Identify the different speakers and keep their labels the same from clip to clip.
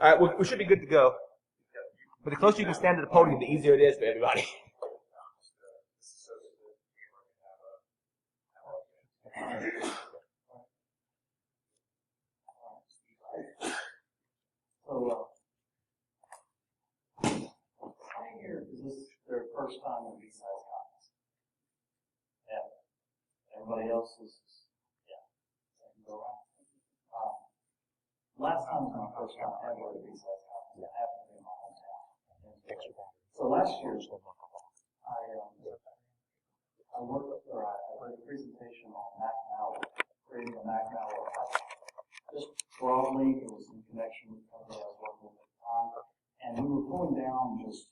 Speaker 1: All right, we should be good to go. But the closer you can stand to the podium, the easier it is for everybody.
Speaker 2: So, here, is this their first time in BSides conference? Yeah. Everybody else is, yeah. Second go around. Last time was my first time ever at BSides conference. It happened to be in my hometown. So last year, I did a presentation on Mac Malware, creating a Mac Malware project. Just broadly, it was in connection with the company I was working with at the time, and we were pulling down just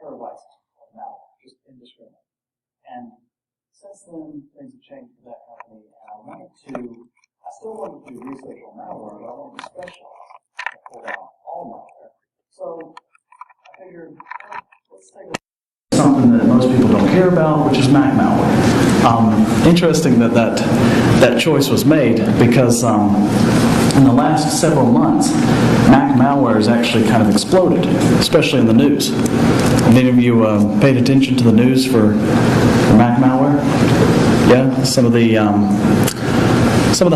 Speaker 2: terabytes of malware, just indiscriminate. And since then, things have changed for that company, and I still wanted to do research on malware, but I wanted to specialize and pull down all malware. So I figured, let's take a something that most people don't care about, which is Mac Malware. Interesting that choice was made because in the last several months, Mac Malware has actually kind of exploded, especially in the news. Have any of you paid attention to the news for Mac Malware? Yeah, some of the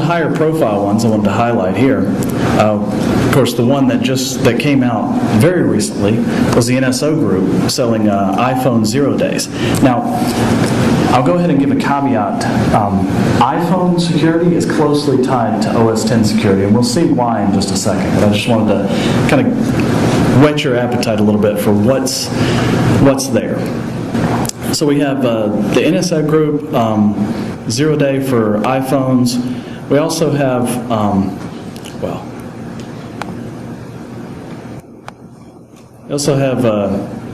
Speaker 2: higher profile ones I wanted to highlight here. Of course, the one that came out very recently was the NSO group selling iPhone 0 days. Now, I'll go ahead and give a caveat. iPhone security is closely tied to OS X security, and we'll see why in just a second. But I just wanted to kind of whet your appetite a little bit for what's there. So we have the NSO group, 0 day for iPhones. We also have, we also have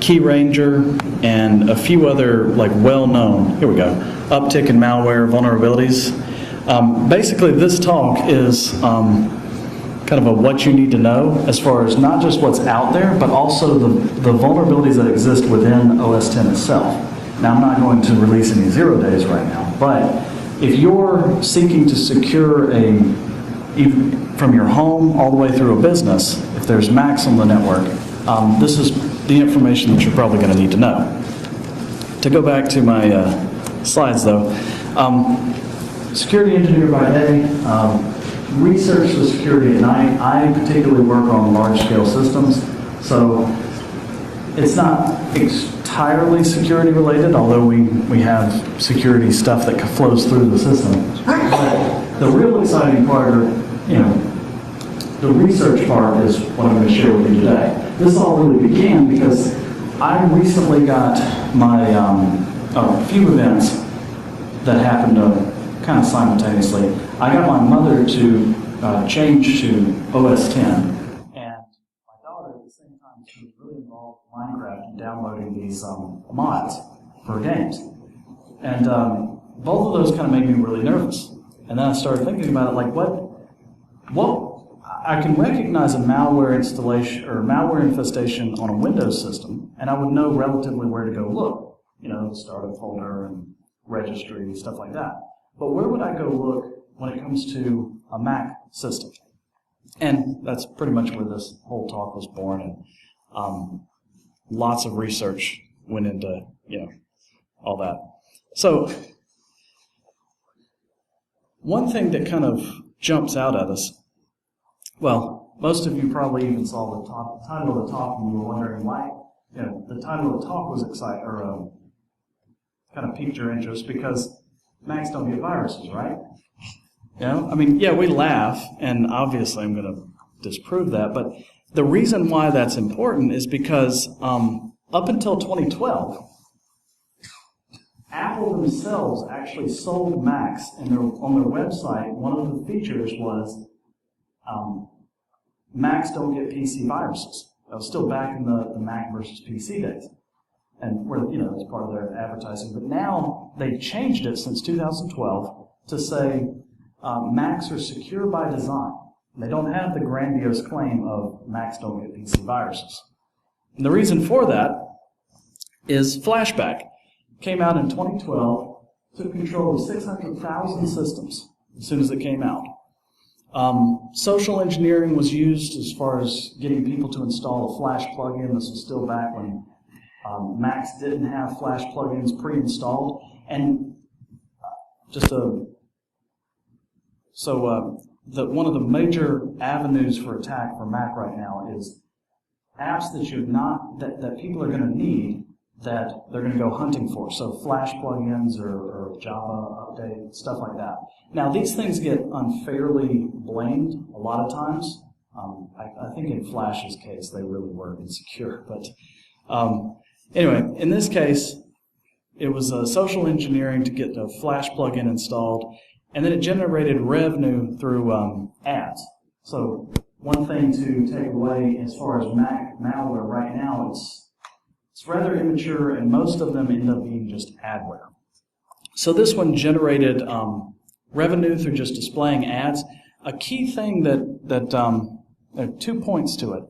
Speaker 2: Key Ranger and a few other well-known, here we go, uptick in malware vulnerabilities. Basically, this talk is kind of a what you need to know as far as not just what's out there, but also the vulnerabilities that exist within OS X itself. Now, I'm not going to release any 0 days right now, but if you're seeking to secure from your home all the way through a business, if there's Macs on the network, this is the information that you're probably going to need to know. To go back to my slides, though, security engineer by day, research the security at night. I particularly work on large-scale systems, so it's not entirely security related, although we have security stuff that flows through the system. But the real exciting part, the research part is what I'm going to share with you today. This all really began because I recently got my a few events that happened kind of simultaneously. I got my mother to change to OS X, and my daughter at the same time she was really involved in Minecraft and downloading these mods for games. And both of those kind of made me really nervous. And then I started thinking about it, what I can recognize a malware installation or malware infestation on a Windows system, and I would know relatively where to go look. Startup folder and registry, stuff like that. But where would I go look when it comes to a Mac system? And that's pretty much where this whole talk was born, and lots of research went into, all that. So, one thing that kind of jumps out at us, well, most of you probably even saw the title of the talk and you were wondering why. The title of the talk was exciting, or kind of piqued your interest because Macs don't get viruses, right? We laugh, and obviously I'm going to disprove that, but the reason why that's important is because up until 2012, Apple themselves actually sold Macs, and on their website, one of the features was Macs don't get PC viruses. That was still back in the Mac versus PC days, and where it's part of their advertising. But now they changed it since 2012 to say Macs are secure by design. They don't have the grandiose claim of Macs don't get PC viruses. And the reason for that is Flashback came out in 2012, took control of 600,000 systems as soon as it came out.
Speaker 3: Social engineering was used as far as getting people to install a Flash plugin. This was still back when Macs didn't have Flash plugins pre-installed. And one of the major avenues for attack for Mac right now is apps that people are going to need that they're going to go hunting for. So Flash plugins or Java update, stuff like that. Now these things get unfairly blamed a lot of times. I think in Flash's case they really were insecure. But anyway, in this case, it was social engineering to get the Flash plugin installed, and then it generated revenue through ads. So one thing to take away as far as Mac malware right now, it's rather immature, and most of them end up being just adware. So this one generated revenue through just displaying ads. A key thing there are 2 points to it.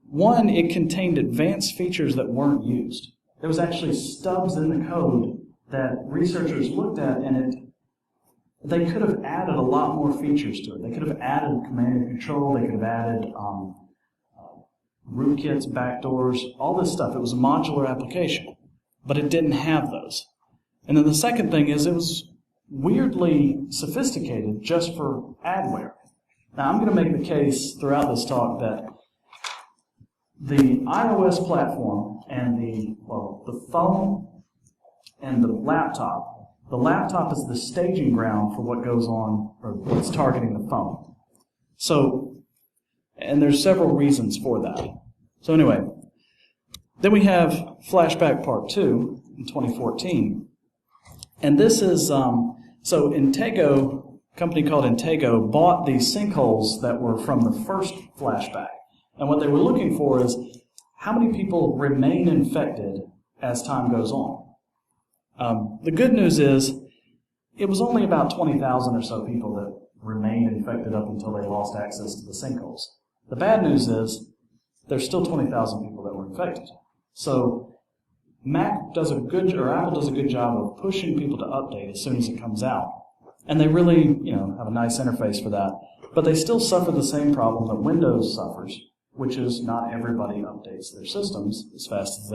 Speaker 3: One, it contained advanced features that weren't used. There was actually stubs in the code that researchers looked at, and they could have added a lot more features to it. They could have added command and control. They could have added rootkits, backdoors, all this stuff. It was a modular application, but it didn't have those. And then the second thing is it was weirdly sophisticated just for adware. Now I'm going to make the case throughout this talk that the iOS platform and the phone and the laptop is the staging ground for what goes on, or what's targeting the phone. So, and there's several reasons for that. So anyway, then we have Flashback Part 2 in 2014. And this is, so Intego, a company called Intego, bought these sinkholes that were from the first Flashback. And what they were looking for is how many people remain infected as time goes on. The good news is it was only about 20,000 or so people that remained infected up until they lost access to the sinkholes. The bad news is there's still 20,000 people that were infected. So Apple does a good job of pushing people to update as soon as it comes out. And they really, have a nice interface for that. But they still suffer the same problem that Windows suffers, which is not everybody updates their systems as fast as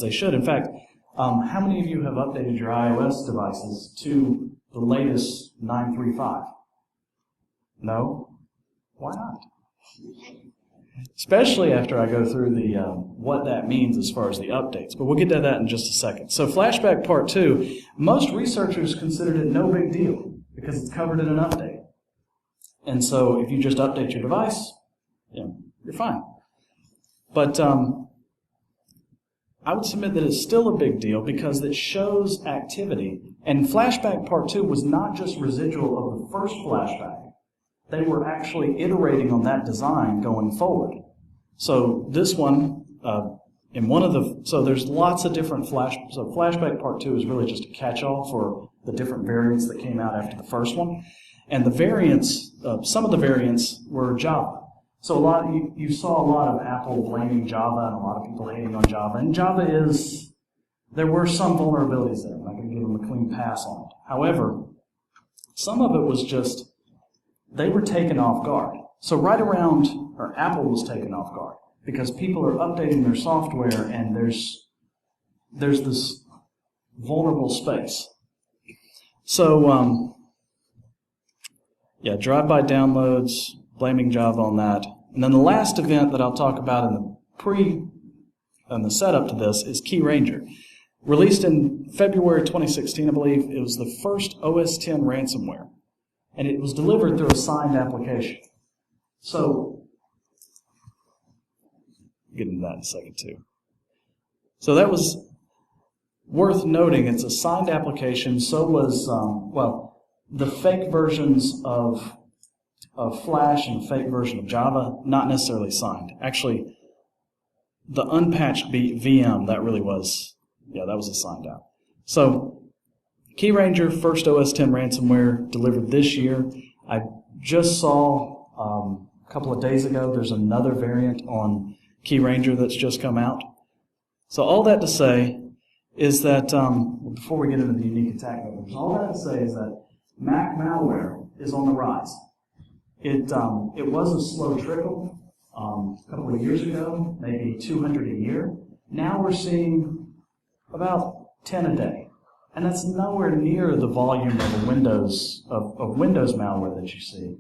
Speaker 3: they should. In fact, how many of you have updated your iOS devices to the latest 9.3.5? No? Why not? Especially after I go through the what that means as far as the updates. But we'll get to that in just a second. So Flashback Part 2, most researchers considered it no big deal because it's covered in an update. And so if you just update your device, you're fine. But I would submit that it's still a big deal because it shows activity. And Flashback Part 2 was not just residual of the first Flashback. They were actually iterating on that design going forward. So this one, there's lots of different so Flashback Part 2 is really just a catch-all for the different variants that came out after the first one. And the variants, some of the variants were Java. So you saw a lot of Apple blaming Java and a lot of people hating on Java. And Java there were some vulnerabilities there. I'm not going to give them a clean pass on it. However, some of it was just, they were taken off guard. So Apple was taken off guard because people are updating their software and there's this vulnerable space. So, drive-by downloads, blaming Java on that. And then the last event that I'll talk about in the setup to this is Key Ranger. Released in February 2016, I believe, it was the first OS X ransomware. And it was delivered through a signed application. So, I'll get into that in a second too. So that was worth noting. It's a signed application. So was, the fake versions of Flash and the fake version of Java, not necessarily signed. Actually, the unpatched VM, that really was, that was a signed out. So, Key Ranger, first OS X ransomware delivered this year. I just saw a couple of days ago there's another variant on Key Ranger that's just come out. So all that to say is that, before we get into the unique attack vectors, all that to say is that Mac malware is on the rise. It was a slow trickle a couple of years ago, maybe 200 a year. Now we're seeing about 10 a day. And that's nowhere near the volume of Windows malware that you see.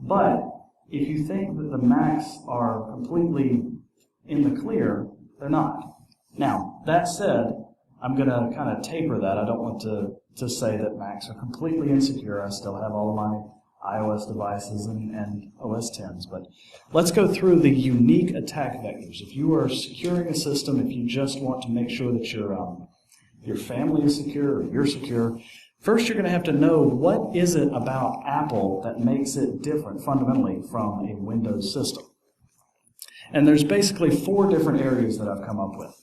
Speaker 3: But if you think that the Macs are completely in the clear, they're not. Now, that said, I'm going to kind of taper that. I don't want to say that Macs are completely insecure. I still have all of my iOS devices and OS X. But let's go through the unique attack vectors. If you are securing a system, if you just want to make sure that your family is secure or you're secure, first you're going to have to know what is it about Apple that makes it different fundamentally from a Windows system. And there's basically 4 different areas that I've come up with.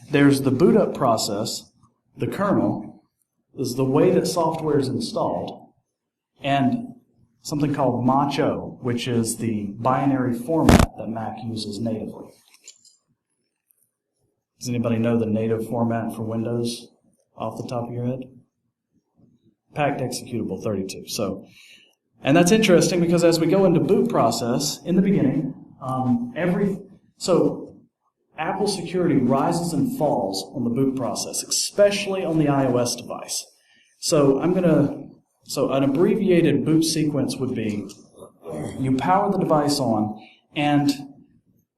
Speaker 3: There's the boot up process, the kernel, is the way that software is installed, and something called Macho, which is the binary format that Mac uses natively. Does anybody know the native format for Windows off the top of your head? Packed executable 32. And that's interesting because as we go into boot process, in the beginning, Apple security rises and falls on the boot process, especially on the iOS device. So an abbreviated boot sequence would be, you power the device on, and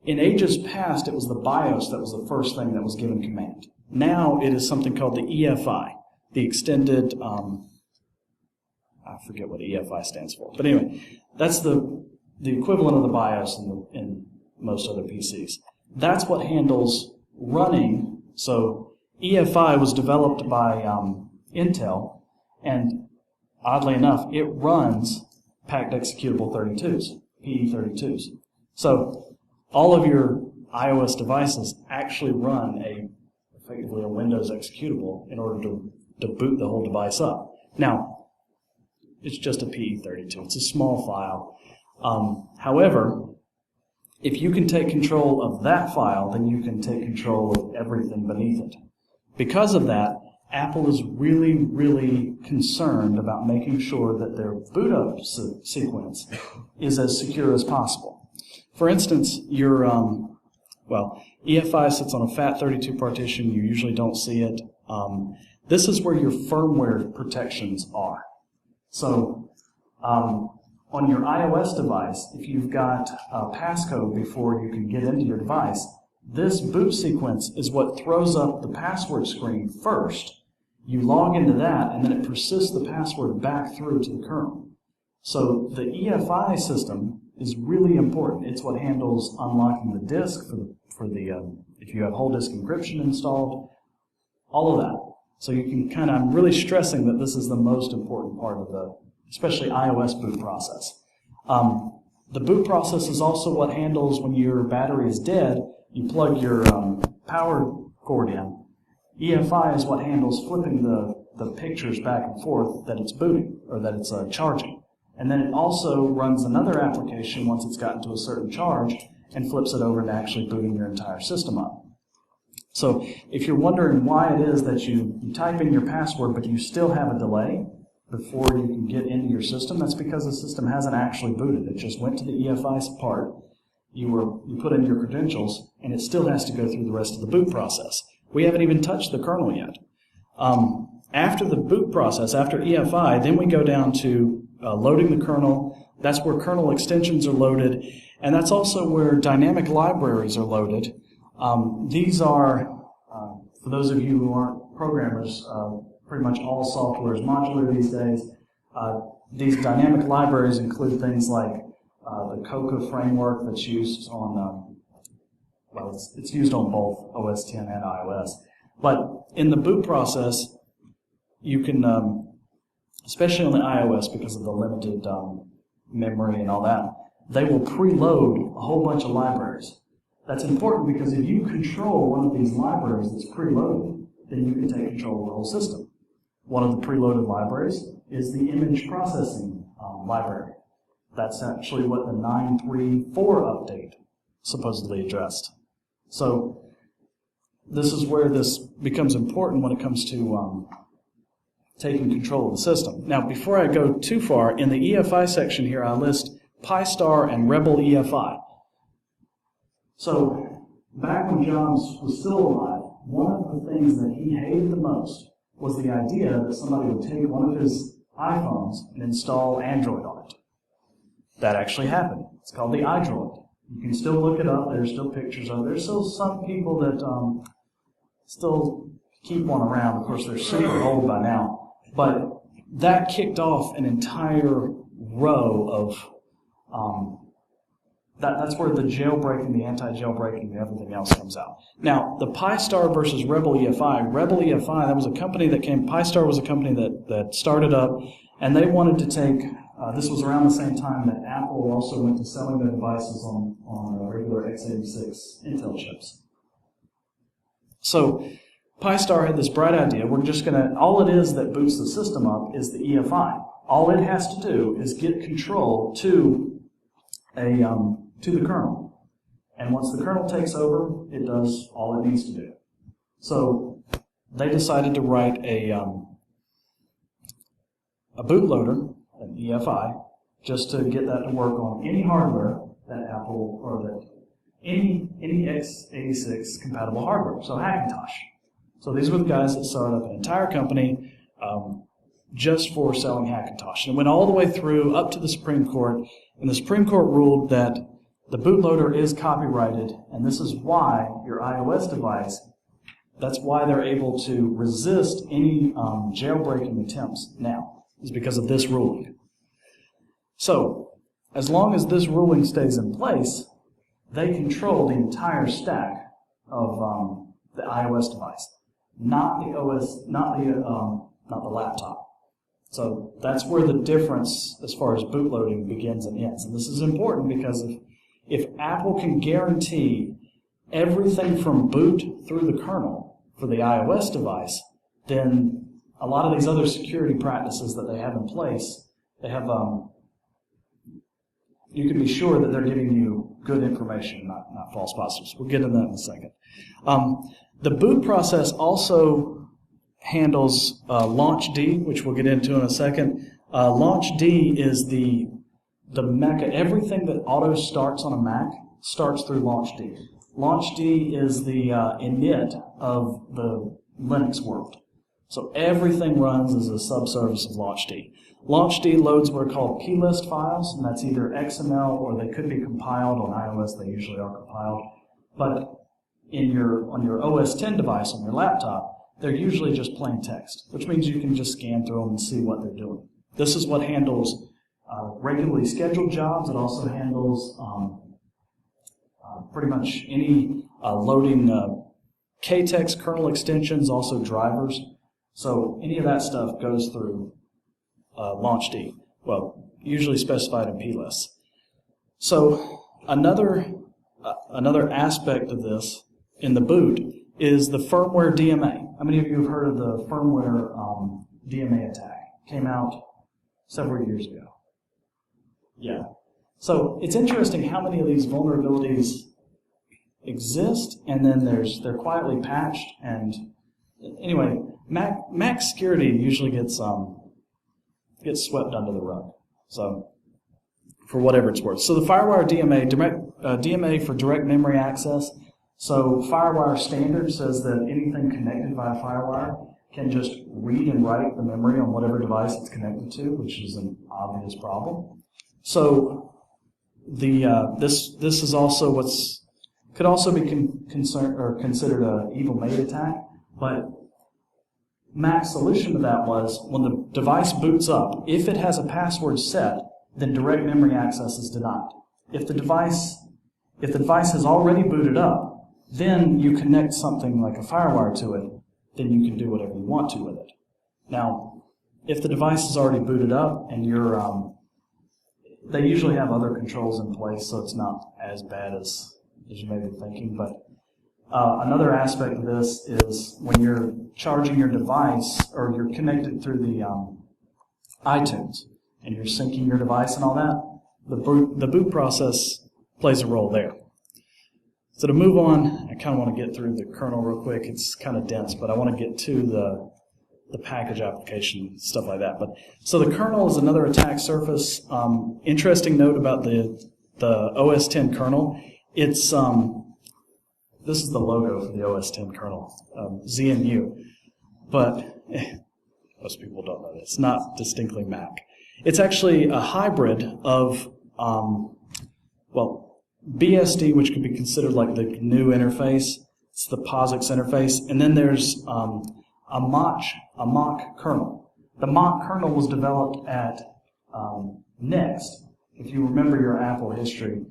Speaker 3: in ages past, it was the BIOS that was the first thing that was given command. Now it is something called the EFI, the extended, I forget what EFI stands for. But anyway, that's the equivalent of the BIOS in most other PCs. That's what handles running. So EFI was developed by Intel, and oddly enough, it runs packed executable 32s, PE32s. So all of your iOS devices actually run effectively a Windows executable in order to boot the whole device up. Now, it's just a PE32. It's a small file. However, if you can take control of that file, then you can take control of everything beneath it. Because of that, Apple is really, really concerned about making sure that their boot up sequence is as secure as possible. For instance, your EFI sits on a FAT32 partition. You usually don't see it. This is where your firmware protections are. So on your iOS device, if you've got a passcode before you can get into your device, this boot sequence is what throws up the password screen first. You log into that, and then it persists the password back through to the kernel. So the EFI system is really important. It's what handles unlocking the disk if you have whole disk encryption installed, all of that. So you can I'm really stressing that this is the most important part of especially iOS boot process. The boot process is also what handles when your battery is dead, you plug your power cord in. EFI is what handles flipping the pictures back and forth that it's booting, or that it's charging. And then it also runs another application once it's gotten to a certain charge and flips it over to actually booting your entire system up. So if you're wondering why it is that you type in your password but you still have a delay before you can get into your system, that's because the system hasn't actually booted. It just went to the EFI part, you put in your credentials, and it still has to go through the rest of the boot process. We haven't even touched the kernel yet. After the boot process, after EFI, then we go down to loading the kernel. That's where kernel extensions are loaded, and that's also where dynamic libraries are loaded. These are, for those of you who aren't programmers, pretty much all software is modular these days. These dynamic libraries include things like the Coca framework that's used on, it's used on both OS X and iOS. But in the boot process, you can, especially on the iOS because of the limited memory and all that, they will preload a whole bunch of libraries. That's important because if you control one of these libraries that's preloaded, then you can take control of the whole system. One of the preloaded libraries is the image processing library. That's actually what the 9.3.4 update supposedly addressed. So this is where this becomes important when it comes to taking control of the system. Now, before I go too far, in the EFI section here, I list Pi-Star and Rebel EFI. So, back when Jobs was still alive, one of the things that he hated the most was the idea that somebody would take one of his iPhones and install Android on it. That actually happened. It's called the iDroid. You can still look it up. There's still pictures of it. There's still some people that still keep one around. Of course, they're super old by now. But that kicked off an entire row of that's where the jailbreaking, the anti-jailbreaking, and everything else comes out. Now, the Pi-Star versus Rebel EFI. Rebel EFI, that was a company that came. Pi-Star was a company that started up, and they wanted to take. This was around the same time that Apple also went to selling their devices on regular x86 Intel chips. So, Pi-Star had this bright idea. We're just gonna. All it is that boots the system up is the EFI. All it has to do is get control to the kernel. And once the kernel takes over, it does all it needs to do. So they decided to write a bootloader, an EFI, just to get that to work on any hardware that Apple or that any x86 compatible hardware. So Hackintosh. So these were the guys that started up an entire company just for selling Hackintosh. And it went all the way through up to the Supreme Court. And the Supreme Court ruled that the bootloader is copyrighted, and this is why your iOS device, that's why they're able to resist any jailbreaking attempts now, is because of this ruling. So, as long as this ruling stays in place, they control the entire stack of the iOS device, not the OS, not the laptop. So that's where the difference as far as bootloading begins and ends. And this is important because if Apple can guarantee everything from boot through the kernel for the iOS device, then a lot of these other security practices that they have in place, they have, you can be sure that they're giving you good information, not false positives. We'll get into that in a second. The boot process also handles LaunchD, which we'll get into in a second. LaunchD is the Mac. Everything that auto starts on a Mac starts through LaunchD. LaunchD is the init of the Linux world. So everything runs as a subservice of LaunchD. LaunchD loads what are called plist files, and that's either XML or they could be compiled. On iOS, they usually are compiled. But on your OS X device, on your laptop, they're usually just plain text, which means you can just scan through them and see what they're doing. This is what handles regularly scheduled jobs. It also handles pretty much any loading KTeX kernel extensions, also drivers. So any of that stuff goes through LaunchD. Well, usually specified in plist. So another aspect of this in the boot is the Firmware Dma. How many of you have heard of the Firmware Dma attack? Came out several years ago. Yeah. So it's interesting how many of these vulnerabilities exist, and then they're quietly patched. And anyway, Mac security usually gets swept under the rug. So for whatever it's worth. So the Firewire DMA for direct memory access. So Firewire standard says that anything connected via Firewire can just read and write the memory on whatever device it's connected to, which is an obvious problem. So this is also could also be considered an evil maid attack. But Mac's solution to that was when the device boots up, if it has a password set, then direct memory access is denied. If the device has already booted up, then you connect something like a FireWire to it, then you can do whatever you want to with it. Now, if the device is already booted up and they usually have other controls in place, so it's not as bad as you may be thinking. But another aspect of this is when you're charging your device or you're connected through the iTunes and you're syncing your device and all that, the boot process plays a role there. So to move on, I kind of want to get through the kernel real quick. It's kind of dense, but I want to get to the package application, stuff like that. But so the kernel is another attack surface. Interesting note about the OS X kernel. It's this is the logo for the OS X kernel, ZNU. But most people don't know this. It's not distinctly Mac. It's actually a hybrid of BSD, which could be considered like the GNU interface. It's the POSIX interface, and then there's a Mach kernel. The Mach kernel was developed at Next. If you remember your Apple history,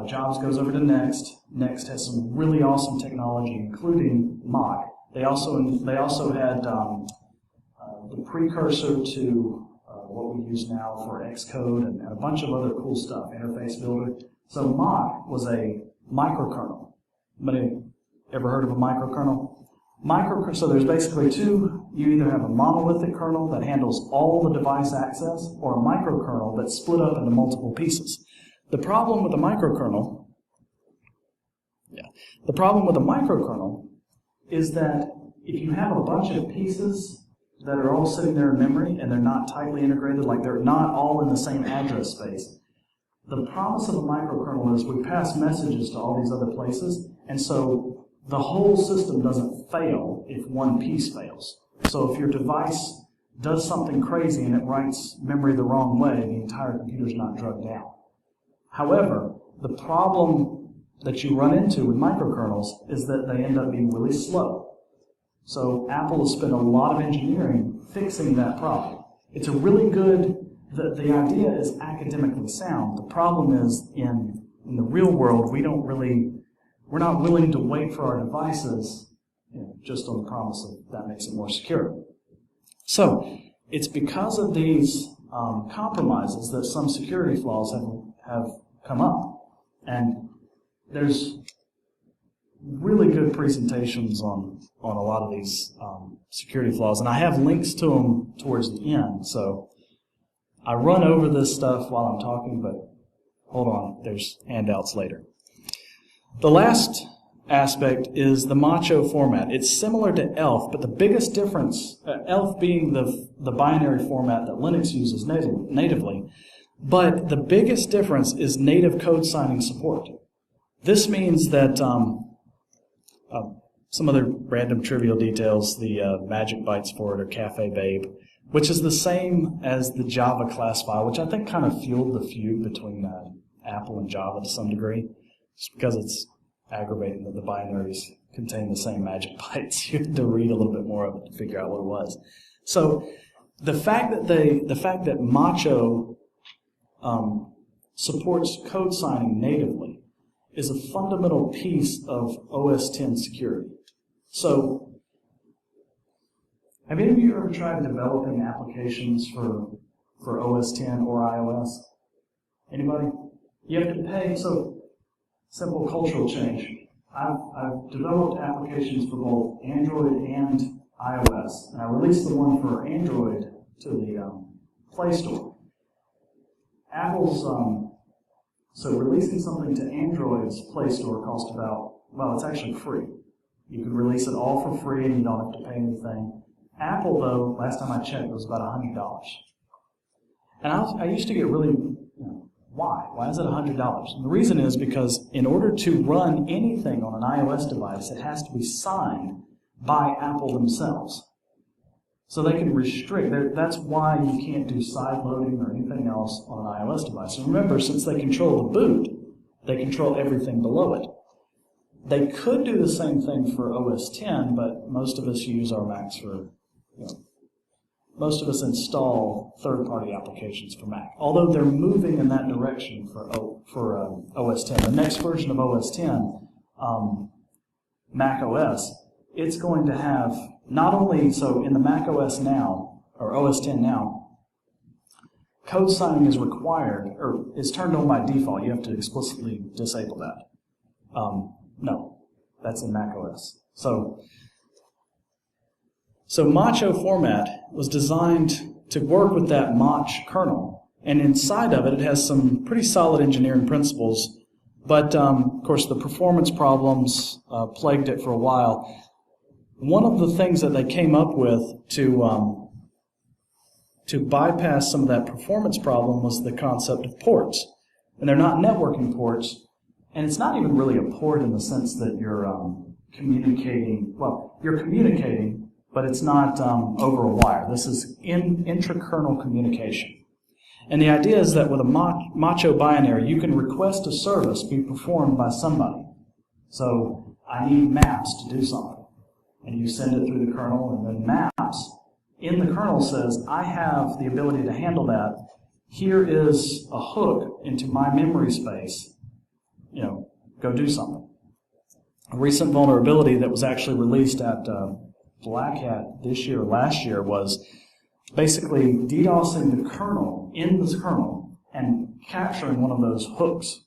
Speaker 3: Jobs goes over to Next. Next has some really awesome technology, including Mach. They also had the precursor to what we use now for Xcode and a bunch of other cool stuff, Interface Builder. So Mach was a microkernel. Anybody ever heard of a microkernel? So there's basically two. You either have a monolithic kernel that handles all the device access, or a microkernel that's split up into multiple pieces. The problem with a microkernel is that if you have a bunch of pieces that are all sitting there in memory and they're not tightly integrated, like they're not all in the same address space, the promise of a microkernel is we pass messages to all these other places, and so the whole system doesn't fail if one piece fails. So if your device does something crazy and it writes memory the wrong way, the entire computer's not drugged down. However, the problem that you run into with microkernels is that they end up being really slow. So Apple has spent a lot of engineering fixing that problem. It's a really good, the idea is academically sound. The problem is in the real world, we're not willing to wait for our devices, just on the promise of that makes it more secure. So it's because of these compromises that some security flaws have come up. And there's really good presentations on a lot of these security flaws, and I have links to them towards the end. So I run over this stuff while I'm talking, but hold on, there's handouts later. The last aspect is the Macho format. It's similar to ELF, but the biggest difference, ELF being the binary format that Linux uses natively, but the biggest difference is native code signing support. This means that some other random trivial details, the magic bytes for it are Cafe Babe, which is the same as the Java class file, which I think kind of fueled the feud between Apple and Java to some degree. Just because it's aggravating that the binaries contain the same magic bytes. You have to read a little bit more of it to figure out what it was. So the fact that Macho supports code signing natively is a fundamental piece of OS X security. So have any of you ever tried developing applications for OS X or iOS? Anybody? You have to pay, so simple cultural change. I've developed applications for both Android and iOS, and I released the one for Android to the Play Store. Apple's, so releasing something to Android's Play Store cost about, well, it's actually free. You can release it all for free and you don't have to pay anything. Apple, though, last time I checked, it was about $100. And I used to get really, why? Why is it $100? And the reason is because in order to run anything on an iOS device, it has to be signed by Apple themselves. So they can restrict, that's why you can't do side loading or anything else on an iOS device. And remember, since they control the boot, they control everything below it. They could do the same thing for OS X, but most of us use our Macs for, most of us install third-party applications for Mac. Although they're moving in that direction for OS X. The next version of OS X, Mac OS, it's going to have not only, so in the Mac OS now, or OS X now, code signing is required, or is turned on by default. You have to explicitly disable that. No, that's in Mac OS. So Macho format was designed to work with that Mach kernel, and inside of it, it has some pretty solid engineering principles, but of course the performance problems plagued it for a while. one of the things that they came up with to bypass some of that performance problem was the concept of ports. And they're not networking ports, and it's not even really a port in the sense that you're communicating. Well, you're communicating, but it's not over a wire. This is intra-kernel communication. And the idea is that with a Macho binary, you can request a service be performed by somebody. So I need maps to do something. And you send it through the kernel, and then maps in the kernel says, I have the ability to handle that. Here is a hook into my memory space. Go do something. A recent vulnerability that was actually released at Black Hat this year or last year was basically DDoSing the kernel in this kernel and capturing one of those hooks.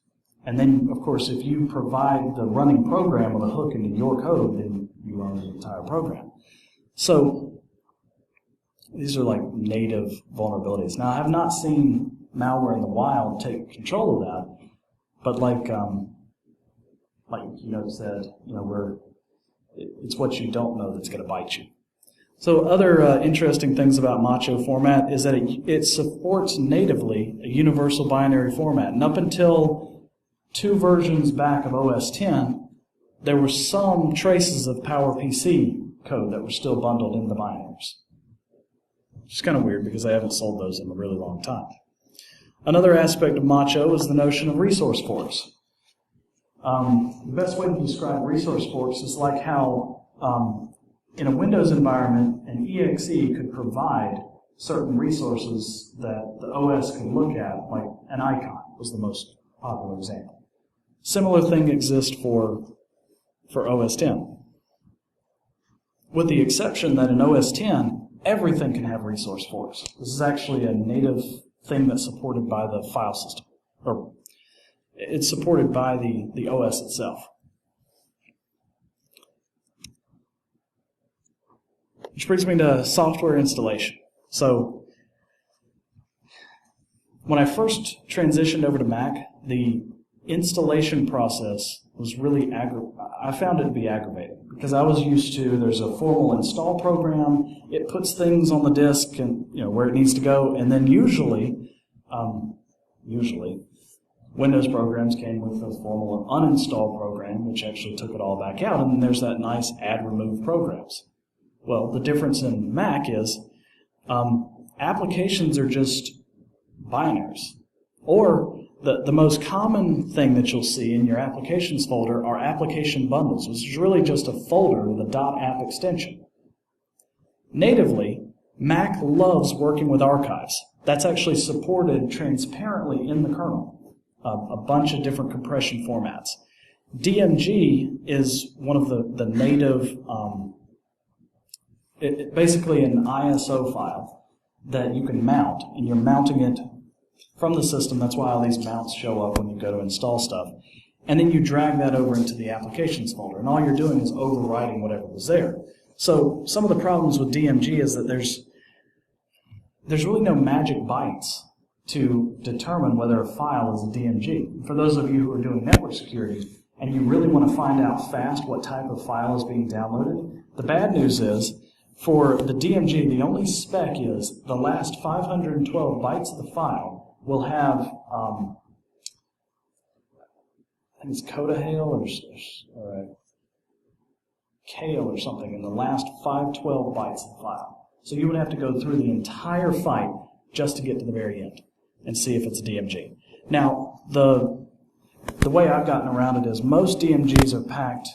Speaker 3: And then, of course, if you provide the running program with a hook into your code, then you own the entire program. So these are like native vulnerabilities. Now, I have not seen malware in the wild take control of that, but like said, it's what you don't know that's going to bite you. So other interesting things about Macho Format is that it supports natively a universal binary format. And up until 2 versions back of OS X, there were some traces of PowerPC code that were still bundled in the binaries. Which is kind of weird because I haven't sold those in a really long time. Another aspect of Macho is the notion of resource forks. The best way to describe resource forks is like how in a Windows environment, an exe could provide certain resources that the OS could look at, like an icon was the most popular example. Similar thing exists for OS X. With the exception that in OS X, everything can have resource forks. This is actually a native thing that's supported by the file system, or it's supported by the OS itself. Which brings me to software installation. So when I first transitioned over to Mac, the installation process was really I found it to be aggravating because I was used to there's a formal install program, it puts things on the disk and where it needs to go, and then usually Windows programs came with a formal uninstall program, which actually took it all back out, and then there's that nice add remove programs. Well, the difference in Mac is applications are just binaries. Or the most common thing that you'll see in your applications folder are application bundles, which is really just a folder with a .app extension. Natively, Mac loves working with archives. That's actually supported transparently in the kernel, a bunch of different compression formats. DMG is one of the native, basically an ISO file that you can mount, and you're mounting it from the system. That's why all these mounts show up when you go to install stuff. And then you drag that over into the applications folder, and all you're doing is overwriting whatever was there. So some of the problems with DMG is that there's really no magic bytes to determine whether a file is a DMG. For those of you who are doing network security and you really want to find out fast what type of file is being downloaded, the bad news is for the DMG, the only spec is the last 512 bytes of the file will have, I think it's Codahale or Kale or something in the last 512 bytes of the file. So you would have to go through the entire fight just to get to the very end and see if it's a DMG. Now, the way I've gotten around it is most DMGs are packed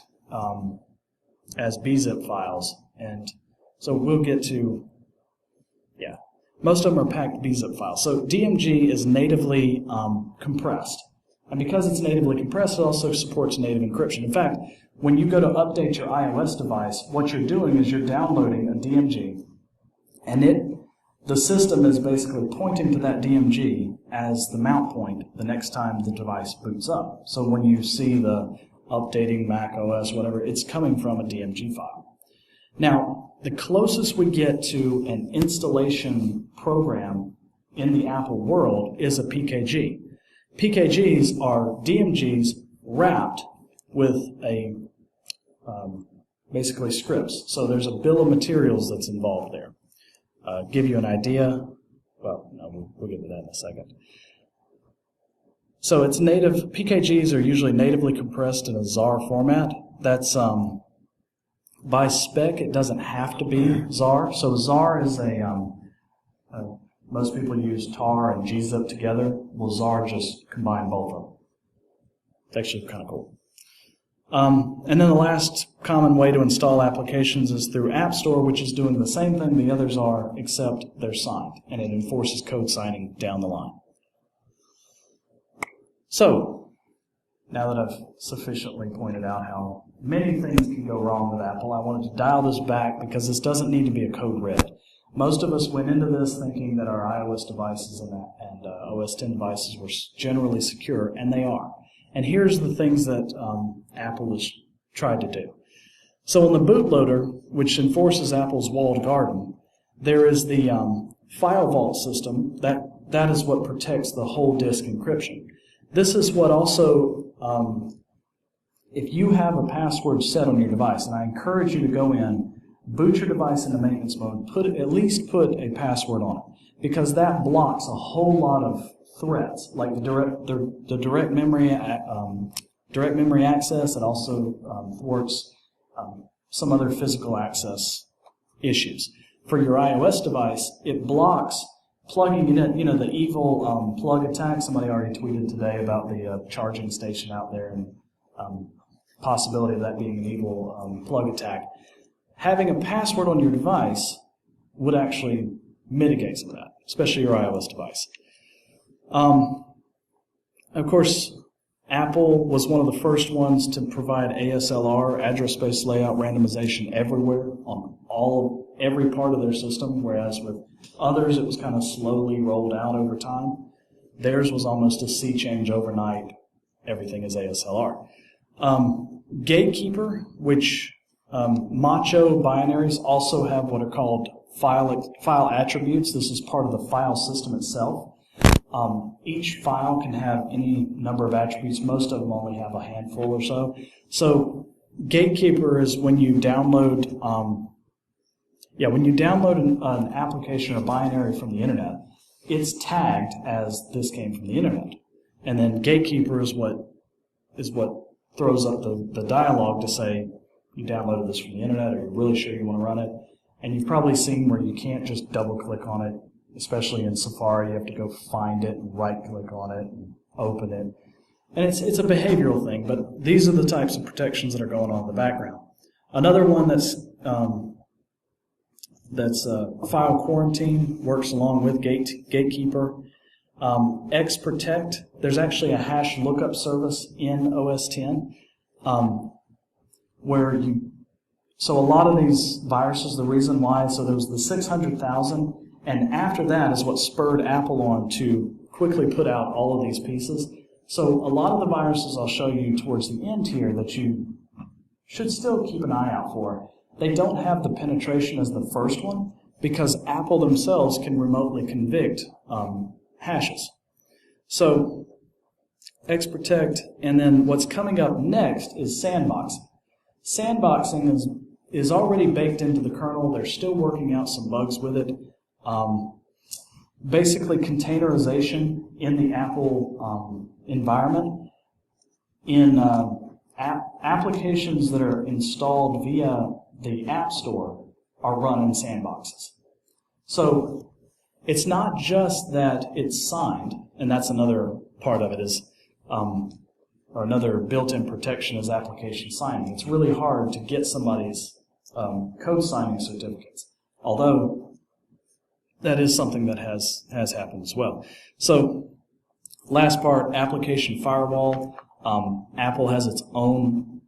Speaker 3: as bzip files, and so we'll get to, most of them are packed bzip files. So DMG is natively compressed. And because it's natively compressed, it also supports native encryption. In fact, when you go to update your iOS device, what you're doing is you're downloading a DMG, and the system is basically pointing to that DMG as the mount point the next time the device boots up. So when you see the updating Mac OS, whatever, it's coming from a DMG file. Now, the closest we get to an installation program in the Apple world is a PKG. PKGs are DMGs wrapped with a basically scripts. So there's a bill of materials that's involved there. Give you an idea. Well, no, we'll get to that in a second. So it's native. PKGs are usually natively compressed in a ZAR format. That's by spec. It doesn't have to be ZAR. So ZAR is most people use tar and gzip together. Well, ZAR just combine both of them. It's actually kind of cool. And then the last common way to install applications is through App Store, which is doing the same thing the others are, except they're signed, and it enforces code signing down the line. So, now that I've sufficiently pointed out how many things can go wrong with Apple, I wanted to dial this back because this doesn't need to be a code red. Most of us went into this thinking that our iOS devices and OS X devices were generally secure, and they are. And here's the things that Apple has tried to do. So on the bootloader, which enforces Apple's walled garden, there is the file vault system. That is what protects the whole disk encryption. This is what also, if you have a password set on your device, and I encourage you to go in, boot your device into maintenance mode, at least put a password on it, because that blocks a whole lot of threats, like the direct memory access. It also thwarts some other physical access issues. For your iOS device, it blocks plugging it in. The evil plug attack. Somebody already tweeted today about the charging station out there and possibility of that being an evil plug attack. Having a password on your device would actually mitigate some of that, especially your iOS device. Of course, Apple was one of the first ones to provide ASLR, address space layout randomization, everywhere on every part of their system, whereas with others it was kind of slowly rolled out over time. Theirs was almost a sea change overnight. Everything is ASLR. Gatekeeper, which Macho binaries also have what are called file attributes. This is part of the file system itself. Each file can have any number of attributes. Most of them only have a handful or so. So Gatekeeper is when you download, an application or binary from the internet, it's tagged as this came from the internet, and then Gatekeeper is what throws up the dialog to say you downloaded this from the internet, or you're really sure you want to run it. And you've probably seen where you can't just double click on it. Especially in Safari, you have to go find it and right-click on it and open it. And it's a behavioral thing, but these are the types of protections that are going on in the background. Another one that's file quarantine, works along with Gatekeeper. Xprotect, there's actually a hash lookup service in OS X so a lot of these viruses, the reason why, so there was the 600,000, and after that is what spurred Apple on to quickly put out all of these pieces. So a lot of the viruses I'll show you towards the end here that you should still keep an eye out for, they don't have the penetration as the first one because Apple themselves can remotely convict hashes. So Xprotect, and then what's coming up next is sandboxing. Sandboxing is already baked into the kernel. They're still working out some bugs with it. Basically, containerization in the Apple environment. In applications that are installed via the App Store are run in sandboxes. So it's not just that it's signed, and that's another part of it is, or another built-in protection is application signing. It's really hard to get somebody's code signing certificates, although that is something that has happened as well. So last part, application firewall. Apple has its own,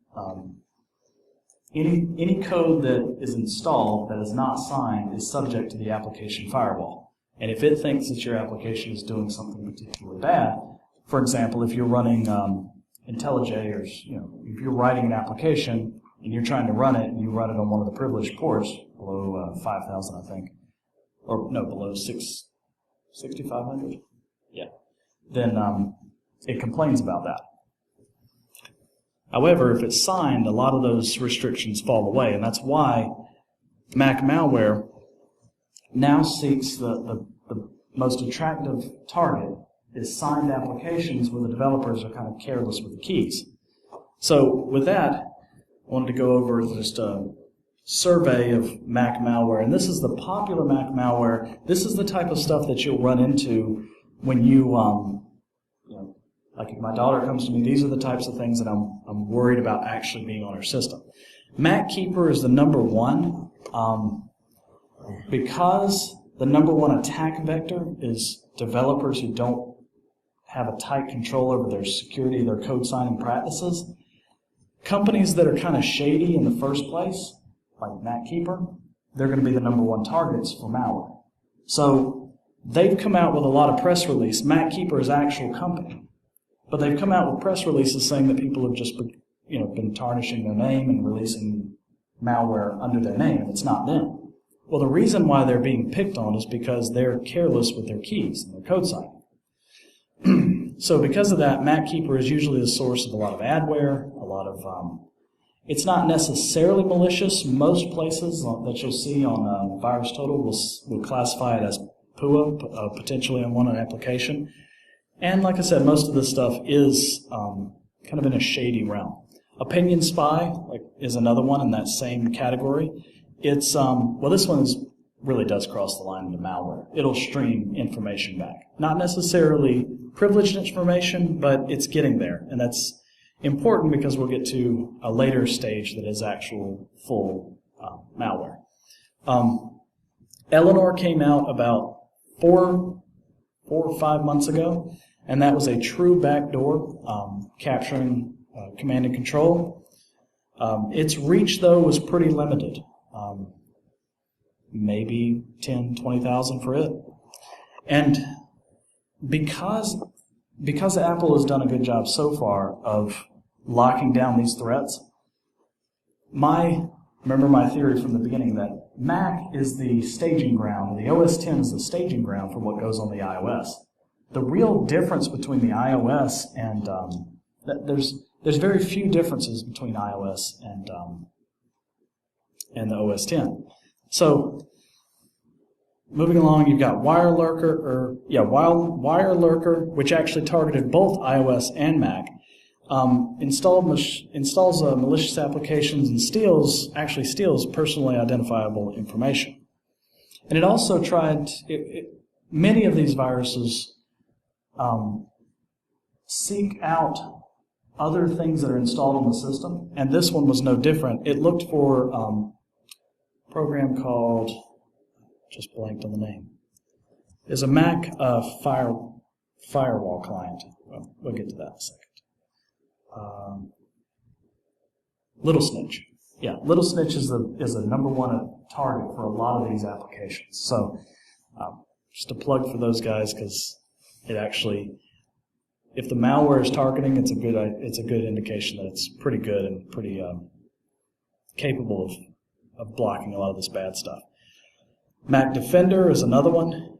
Speaker 3: any code that is installed that is not signed is subject to the application firewall. And if it thinks that your application is doing something particularly bad, for example, if you're running IntelliJ, or if you're writing an application and you're trying to run it and you run it on one of the privileged ports below 5,000, I think, or no, below 6,500, yeah, then it complains about that. However, if it's signed, a lot of those restrictions fall away, and that's why Mac Malware now seeks the most attractive target is signed applications where the developers are kind of careless with the keys. So with that, I wanted to go over just a survey of Mac malware, and this is the popular Mac malware. This is the type of stuff that you'll run into when you know, like if my daughter comes to me, these are the types of things that I'm worried about actually being on her system. MacKeeper is the number one because the number one attack vector is developers who don't have a tight control over their security, their code signing practices. Companies that are kind of shady in the first place, like MacKeeper, they're going to be the number one targets for malware. So they've come out with a lot of press release. MacKeeper is an actual company, but they've come out with press releases saying that people have just been tarnishing their name and releasing malware under their name, and it's not them. Well, the reason why they're being picked on is because they're careless with their keys and their code signing. So because of that, MacKeeper is usually the source of a lot of adware, a lot of, it's not necessarily malicious. Most places that you'll see on VirusTotal will classify it as PUA, potentially unwanted application. And like I said, most of this stuff is kind of in a shady realm. Opinion Spy is another one in that same category. It's, well, this one really does cross the line into malware. It'll stream information back. Not necessarily privileged information, but it's getting there. And that's important because we'll get to a later stage that is actual full malware. Eleanor came out about four or 5 months ago, and that was a true backdoor capturing command and control. Its reach, though, was pretty limited. Maybe 10, 20,000 for it. And because Apple has done a good job so far of locking down these threats, remember my theory from the beginning that Mac is the staging ground, and the OS X is the staging ground for what goes on the iOS. The real difference between the iOS and there's very few differences between iOS and the OS X. So, moving along, you've got WireLurker, WireLurker, which actually targeted both iOS and Mac, installs malicious applications and steals personally identifiable information. And it also tried, many of these viruses seek out other things that are installed on the system, and this one was no different. It looked for a program called, just blanked on the name, is a Mac Firewall client. Well, we'll get to that in a second. Little Snitch. Yeah, Little Snitch is the number one target for a lot of these applications. So just a plug for those guys, because it actually, if the malware is targeting, it's a good indication that it's pretty good and pretty capable of blocking a lot of this bad stuff. Mac Defender is another one.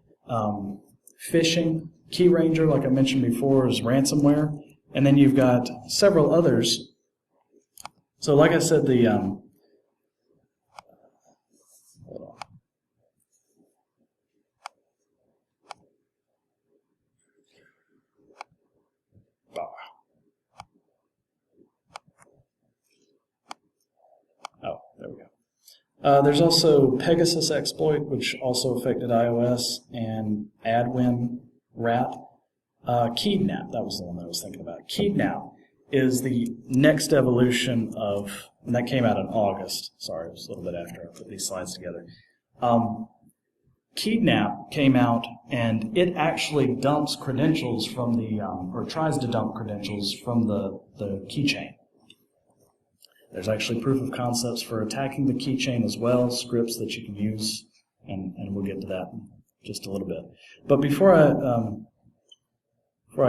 Speaker 3: Phishing, Key Ranger, like I mentioned before, is ransomware. And then you've got several others. So like I said, the hold on. Oh, there we go. There's also Pegasus exploit, which also affected iOS, and Adwin Rat. Kidnap, that was the one that I was thinking about. Kidnap is the next evolution of, and that came out in August. Sorry, it was a little bit after I put these slides together. Kidnap came out, and it actually dumps credentials from the, or tries to dump credentials from the keychain. There's actually proof of concepts for attacking the keychain as well, scripts that you can use, and we'll get to that in just a little bit. But before I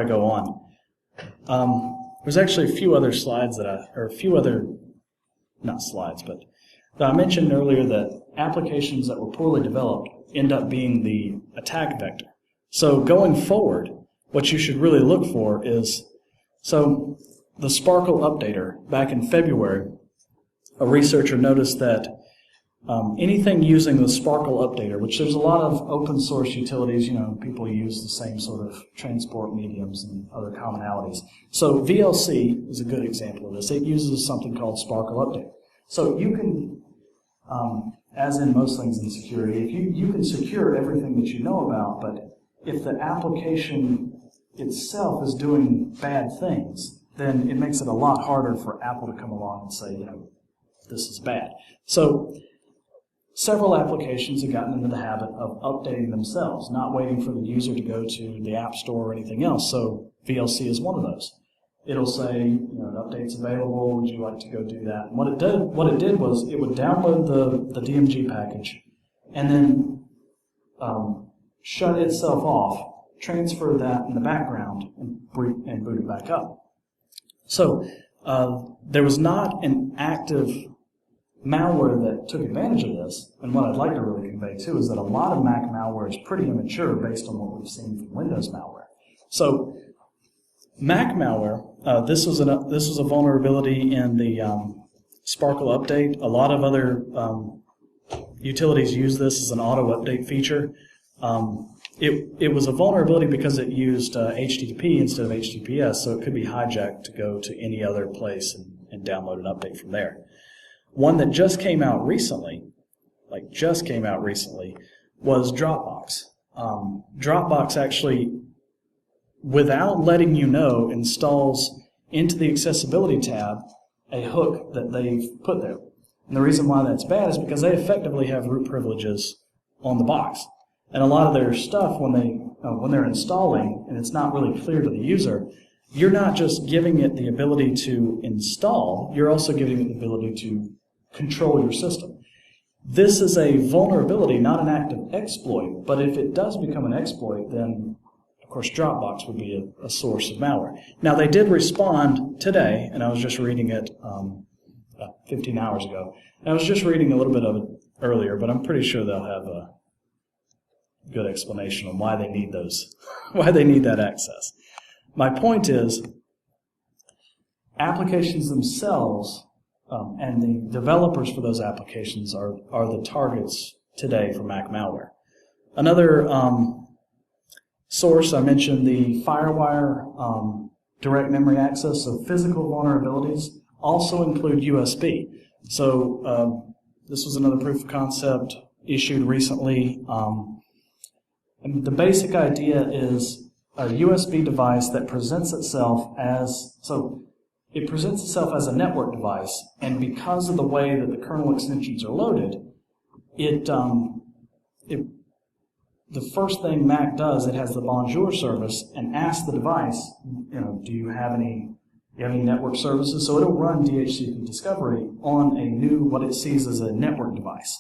Speaker 3: go on, there's actually a few other slides that I mentioned earlier that applications that were poorly developed end up being the attack vector. So going forward, what you should really look for is, so the Sparkle updater, back in February, a researcher noticed that anything using the Sparkle updater, which there's a lot of open source utilities, people use the same sort of transport mediums and other commonalities. So VLC is a good example of this. It uses something called Sparkle update. So you can, as in most things in security, if you can secure everything that you know about, but if the application itself is doing bad things, then it makes it a lot harder for Apple to come along and say, this is bad. So several applications have gotten into the habit of updating themselves, not waiting for the user to go to the App Store or anything else. So VLC is one of those. It'll say, an update's available, would you like to go do that? And what it did was it would download the DMG package and then shut itself off, transfer that in the background, and boot it back up. So there was not an active malware that took advantage of this, and what I'd like to really convey too is that a lot of Mac malware is pretty immature based on what we've seen from Windows malware. So Mac malware, this was a vulnerability in the Sparkle update. A lot of other utilities use this as an auto update feature. It was a vulnerability because it used HTTP instead of HTTPS, so it could be hijacked to go to any other place and download an update from there. One that just came out recently, was Dropbox. Dropbox actually, without letting you know, installs into the accessibility tab a hook that they've put there. And the reason why that's bad is because they effectively have root privileges on the box. And a lot of their stuff, when they're installing, and it's not really clear to the user, you're not just giving it the ability to install, you're also giving it the ability to control your system. This is a vulnerability, not an active exploit, but if it does become an exploit, then of course Dropbox would be a source of malware. Now they did respond today, and I was just reading it 15 hours ago. And I was just reading a little bit of it earlier, but I'm pretty sure they'll have a good explanation on why they need that access. My point is, applications themselves and the developers for those applications are the targets today for Mac malware. Another source, I mentioned the Firewall direct memory access, so physical vulnerabilities also include USB. So this was another proof of concept issued recently. And the basic idea is a USB device that presents itself as, it presents itself as a network device, and because of the way that the kernel extensions are loaded, the first thing Mac does, it has the Bonjour service and asks the device, do you have any network services? So it'll run DHCP discovery on what it sees as a network device.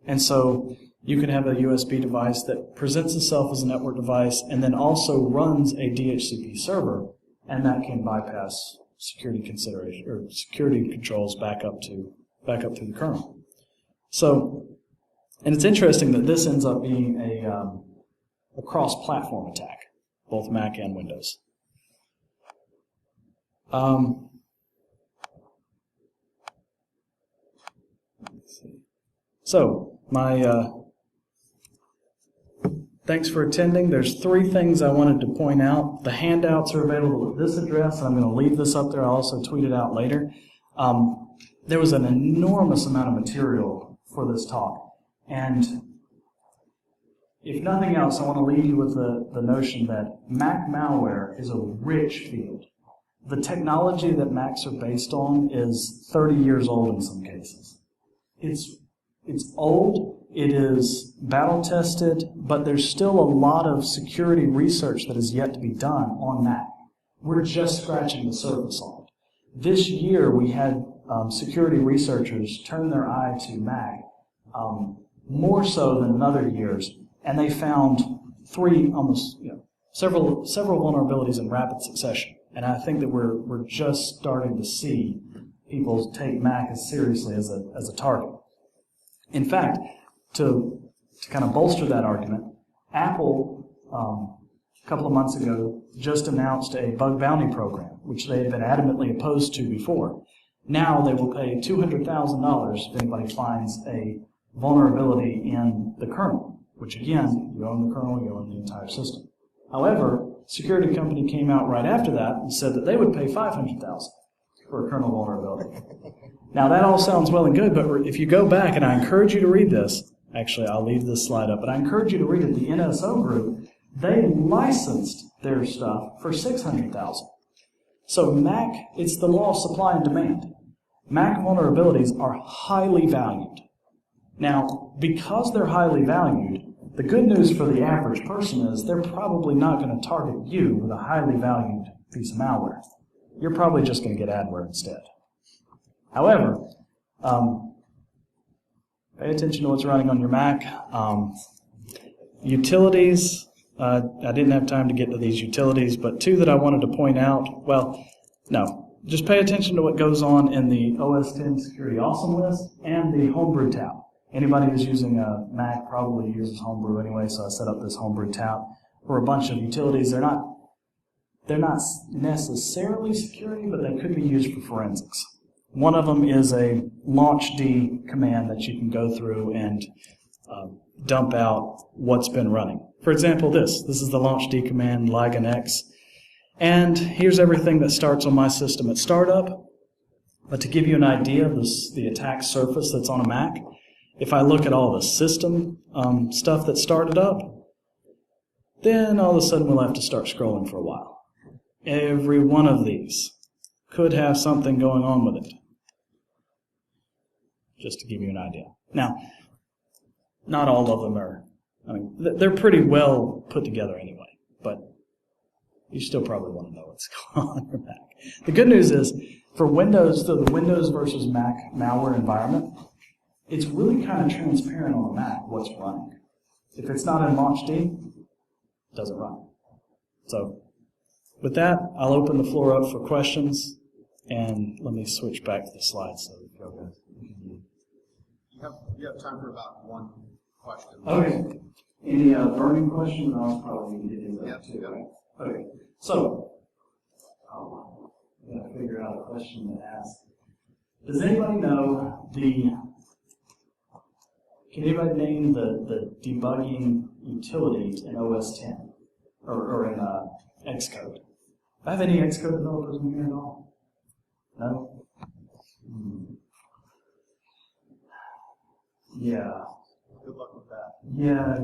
Speaker 3: And so you can have a USB device that presents itself as a network device and then also runs a DHCP server, and that can bypass security consideration or security controls back up through the kernel. So, and it's interesting that this ends up being a cross-platform attack, both Mac and Windows. So, thanks for attending. There's 3 things I wanted to point out. The handouts are available at this address. I'm going to leave this up there. I'll also tweet it out later. There was an enormous amount of material for this talk. And if nothing else, I want to leave you with the notion that Mac malware is a rich field. The technology that Macs are based on is 30 years old in some cases. It's old, it is battle-tested, but there's still a lot of security research that is yet to be done on Mac. We're just scratching the surface on it. This year we had security researchers turn their eye to Mac more so than in other years, and they found several vulnerabilities in rapid succession. And I think that we're just starting to see people take Mac as seriously as a target. In fact, to kind of bolster that argument, Apple a couple of months ago just announced a bug bounty program, which they had been adamantly opposed to before. Now they will pay $200,000 if anybody finds a vulnerability in the kernel, which again, you own the kernel, you own the entire system. However, a security company came out right after that and said that they would pay $500,000 for a kernel vulnerability. Now that all sounds well and good, but if you go back, and I encourage you to read this, actually I'll leave this slide up, but I encourage you to read it, the NSO group, they licensed their stuff for $600,000. So Mac, it's the law of supply and demand. Mac vulnerabilities are highly valued. Now, because they're highly valued, the good news for the average person is they're probably not going to target you with a highly valued piece of malware. You're probably just going to get adware instead. However, pay attention to what's running on your Mac. Utilities, I didn't have time to get to these utilities, but two that I wanted to point out, well, no, just pay attention to what goes on in the OS X Security Awesome list and the Homebrew tab. Anybody who's using a Mac probably uses Homebrew anyway, so I set up this Homebrew tab for a bunch of utilities. They're not necessarily security, but they could be used for forensics. One of them is a launchd command that you can go through and dump out what's been running. For example, this is the launchd command, liganx, and here's everything that starts on my system at startup. But to give you an idea of the attack surface that's on a Mac, if I look at all the system stuff that started up, then all of a sudden we'll have to start scrolling for a while. Every one of these could have something going on with it, just to give you an idea. Now, not all of them are, I mean, they're pretty well put together anyway, but you still probably want to know what's going on your Mac. The good news is, for Windows, so the Windows versus Mac malware environment, it's really kind of transparent on the Mac what's running. If it's not in launchd, it doesn't run. So, with that, I'll open the floor up for questions, and let me switch back to the slides so we go guys.
Speaker 4: You have time for about one question.
Speaker 3: Okay. Any burning questions? I'll probably get into that too.
Speaker 4: Yeah.
Speaker 3: Okay. So, I'm going to figure out a question to ask. Does anybody know can anybody name the debugging utility in OS X or in Xcode? Do I have any Xcode developers in here at all? No? Yeah.
Speaker 4: Good luck with that.
Speaker 3: Yeah,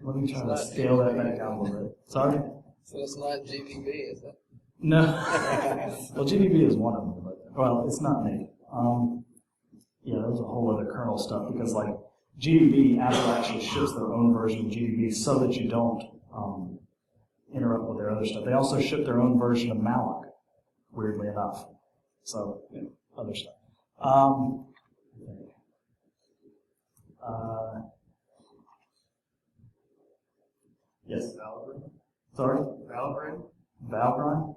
Speaker 3: let me try to scale that back down a little bit. Sorry?
Speaker 5: So it's not GDB, is it?
Speaker 3: No. Well, GDB is one of them, but, well, it's not native. Yeah, there's a whole other kernel stuff because, like, GDB, Apple actually ships their own version of GDB so that you don't interrupt with their other stuff. They also ship their own version of malloc, weirdly enough. So, you know, other stuff. Yes.
Speaker 4: Valgrind?
Speaker 3: Sorry?
Speaker 4: Valgrind?
Speaker 3: Valgrind?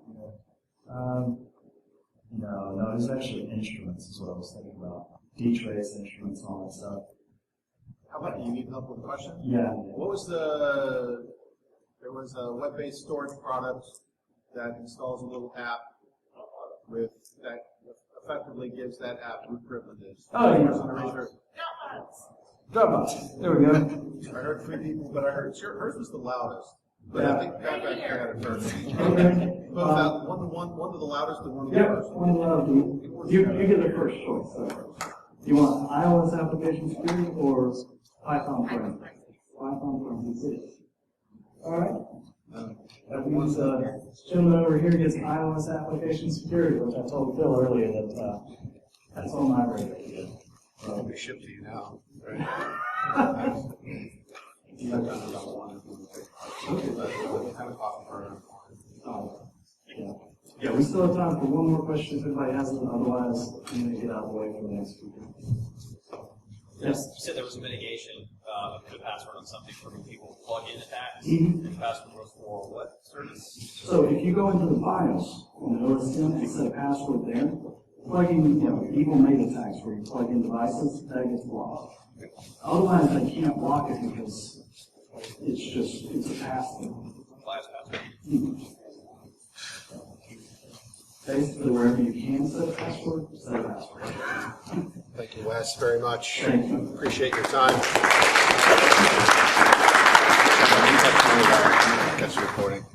Speaker 3: No, it's actually instruments is what I was thinking about. D-trace instruments and all that stuff.
Speaker 4: How about you need help with the question?
Speaker 3: Yeah.
Speaker 4: What was there was a web-based storage product that installs a little app that effectively gives that app root privileges.
Speaker 3: Oh, yeah.
Speaker 4: Dropbox.
Speaker 3: Dropbox. There we go.
Speaker 4: I heard 3 people, but I heard hers was the loudest. But I think Flashback had it first.
Speaker 3: Okay.
Speaker 4: One of the loudest and one of the worst.
Speaker 3: One of the loudest. You get the first choice. So. You want iOS application security or Python frame? Python frame. All right. That means gentleman over here gets iOS application security, which I told Phil earlier that that's on my radar.
Speaker 4: It'll be shipped to you now. Right?
Speaker 3: Yeah, we still have time for one more question if anybody has them. Otherwise, I'm going to get out of the way for the next speaker. Yes?
Speaker 6: You said there was a mitigation of the password on something for when people plug in attacks.
Speaker 3: Mm-hmm.
Speaker 6: The password was for what service?
Speaker 3: So if you go into the BIOS on the OS X and set a password there, plugging evil-made attacks where you plug in devices, that gets blocked. Otherwise, they can't block it because it's a pass-through.
Speaker 6: Class password.
Speaker 3: Mm-hmm. basically wherever you can set a password, set a password.
Speaker 4: Thank you, Wes, very much.
Speaker 3: Thank you.
Speaker 4: Appreciate your time. Catch the recording.